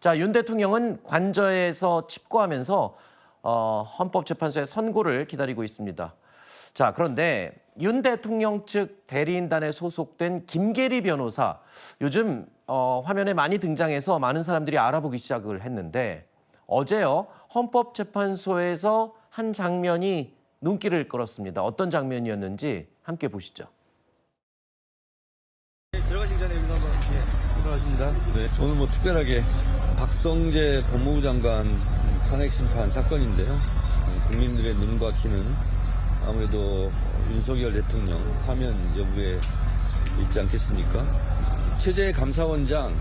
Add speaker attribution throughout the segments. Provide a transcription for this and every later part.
Speaker 1: 자, 윤 대통령은 관저에서 칩거하면서 헌법재판소의 선고를 기다리고 있습니다. 자, 그런데 윤 대통령 측 대리인단에 소속된 김계리 변호사, 요즘 화면에 많이 등장해서 많은 사람들이 알아보기 시작을 했는데, 어제요 헌법재판소에서 한 장면이 눈길을 끌었습니다. 어떤 장면이었는지 함께 보시죠.
Speaker 2: 들어가시기 전에 여기서 한번 들어가십니다. 네, 오늘 뭐 특별하게 박성재 법무부 장관 탄핵 심판 사건인데요. 국민들의 눈과 귀는 아무래도 윤석열 대통령 파면 여부에 있지 않겠습니까? 최재 감사원장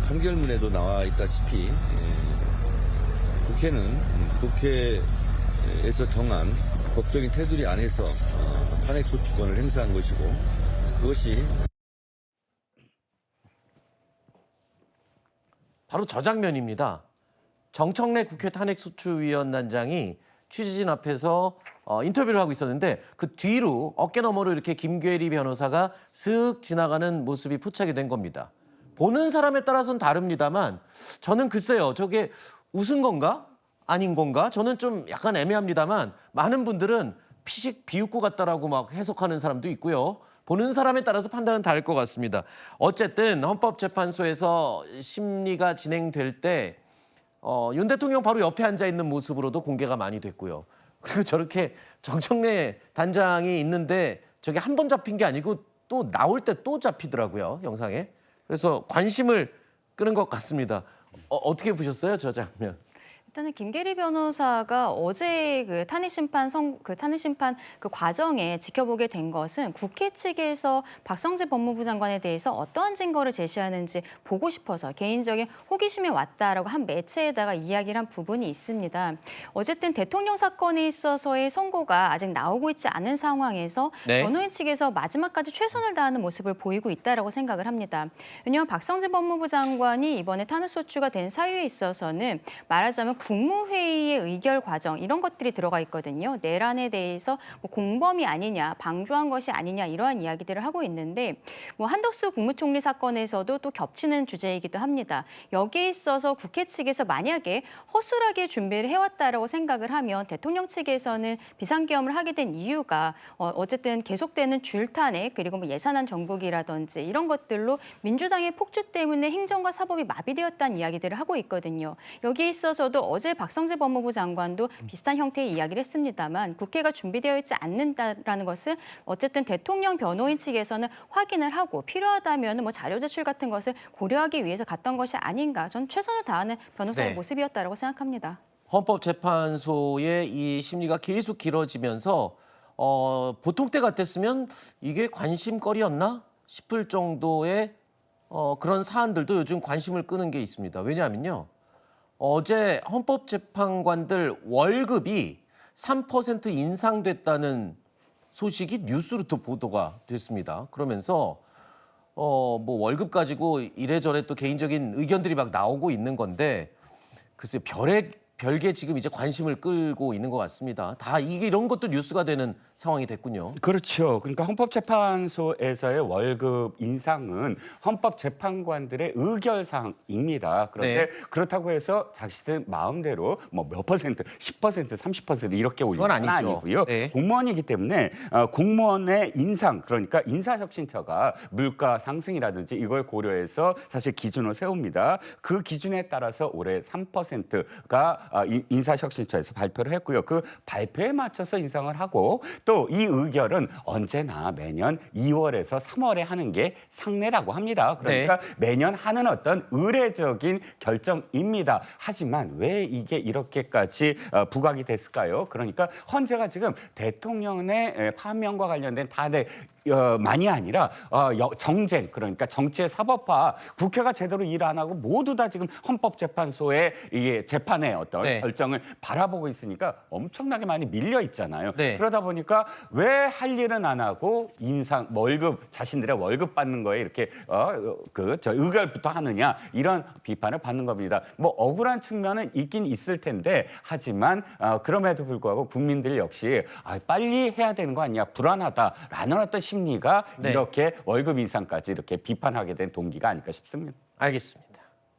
Speaker 2: 판결문에도 나와 있다시피 국회는 국회에서 정한 법적인 테두리 안에서 탄핵 소추권을 행사한 것이고, 그것이
Speaker 1: 바로 저 장면입니다. 정청래 국회 탄핵소추위원단장이 취재진 앞에서 인터뷰를 하고 있었는데, 그 뒤로 어깨 너머로 이렇게 김계리 변호사가 슥 지나가는 모습이 포착이 된 겁니다. 보는 사람에 따라서는 다릅니다만, 저는 글쎄요, 저게 웃은 건가? 아닌 건가? 저는 좀 약간 애매합니다만, 많은 분들은 피식 비웃고 같다라고 막 해석하는 사람도 있고요. 보는 사람에 따라서 판단은 다를 것 같습니다. 어쨌든 헌법재판소에서 심리가 진행될 때 윤 대통령 바로 옆에 앉아 있는 모습으로도 공개가 많이 됐고요. 그리고 저렇게 정청래 단장이 있는데 저게 한 번 잡힌 게 아니고 또 나올 때 또 잡히더라고요, 영상에. 그래서 관심을 끄는 것 같습니다. 어떻게 보셨어요, 저 장면?
Speaker 3: 일단은 김계리 변호사가 어제 그 탄핵 심판 그 과정에 지켜보게 된 것은 국회 측에서 박성재 법무부 장관에 대해서 어떠한 증거를 제시하는지 보고 싶어서 개인적인 호기심이 왔다라고 한 매체에다가 이야기를 한 부분이 있습니다. 어쨌든 대통령 사건에 있어서의 선고가 아직 나오고 있지 않은 상황에서
Speaker 1: 네.
Speaker 3: 변호인 측에서 마지막까지 최선을 다하는 모습을 보이고 있다라고 생각을 합니다. 왜냐하면 박성재 법무부 장관이 이번에 탄핵소추가 된 사유에 있어서는 말하자면 국무회의의 의결 과정 이런 것들이 들어가 있거든요. 내란에 대해서 뭐 공범이 아니냐, 방조한 것이 아니냐 이러한 이야기들을 하고 있는데, 뭐 한덕수 국무총리 사건에서도 또 겹치는 주제이기도 합니다. 여기에 있어서 국회 측에서 만약에 허술하게 준비를 해왔다라고 생각을 하면 대통령 측에서는 비상계엄을 하게 된 이유가 어쨌든 계속되는 줄탄핵 그리고 뭐 예산안 정국이라든지 이런 것들로 민주당의 폭주 때문에 행정과 사법이 마비되었다는 이야기들을 하고 있거든요. 여기에 있어서도 어제 박성재 법무부 장관도 비슷한 형태의 이야기를 했습니다만, 국회가 준비되어 있지 않는다라는 것은 어쨌든 대통령 변호인 측에서는 확인을 하고 필요하다면 뭐 자료 제출 같은 것을 고려하기 위해서 갔던 것이 아닌가, 전 최선을 다하는 변호사의 모습이었다라고 생각합니다.
Speaker 1: 헌법재판소의 이 심리가 계속 길어지면서 보통 때 같았으면 이게 관심거리였나 싶을 정도의 그런 사안들도 요즘 관심을 끄는 게 있습니다. 왜냐하면요, 어제 헌법재판관들 월급이 3% 인상됐다는 소식이 뉴스로 또 보도가 됐습니다. 그러면서 뭐 월급 가지고 이래저래 또 개인적인 의견들이 막 나오고 있는 건데, 글쎄 별개 지금 이제 관심을 끌고 있는 것 같습니다. 다 이게 이런 것도 뉴스가 되는 상황이 됐군요.
Speaker 4: 그렇죠. 그러니까 헌법재판소에서의 월급 인상은 헌법재판관들의 의결사항입니다. 그런데 그렇다고 해서 자신들 마음대로 뭐 몇 퍼센트, 10%, 30% 이렇게 올리는 건 아니고요. 공무원이기 때문에 공무원의 인상, 그러니까 인사혁신처가 물가 상승이라든지 이걸 고려해서 사실 기준을 세웁니다. 그 기준에 따라서 올해 3%가 인사혁신처에서 발표를 했고요. 그 발표에 맞춰서 인상을 하고, 또 이 의결은 언제나 매년 2월에서 3월에 하는 게 상례라고 합니다. 그러니까 매년 하는 어떤 의례적인 결정입니다. 하지만 왜 이게 이렇게까지 부각이 됐을까요? 그러니까 헌재가 지금 대통령의 파면과 관련된 다들 만이 아니라 정쟁, 그러니까 정치의 사법화, 국회가 제대로 일 안 하고 모두 다 지금 헌법재판소의 이게 재판의 어떤 결정을 바라보고 있으니까 엄청나게 많이 밀려 있잖아요. 그러다 보니까 왜 할 일은 안 하고 월급, 자신들의 월급 받는 거에 이렇게 의결부터 하느냐, 이런 비판을 받는 겁니다. 뭐 억울한 측면은 있긴 있을 텐데, 하지만 그럼에도 불구하고 국민들 역시 빨리 해야 되는 거 아니냐, 불안하다라는 어떤 심리가 이렇게 월급 인상까지 이렇게 비판하게 된 동기가 아닐까 싶습니다.
Speaker 1: 알겠습니다.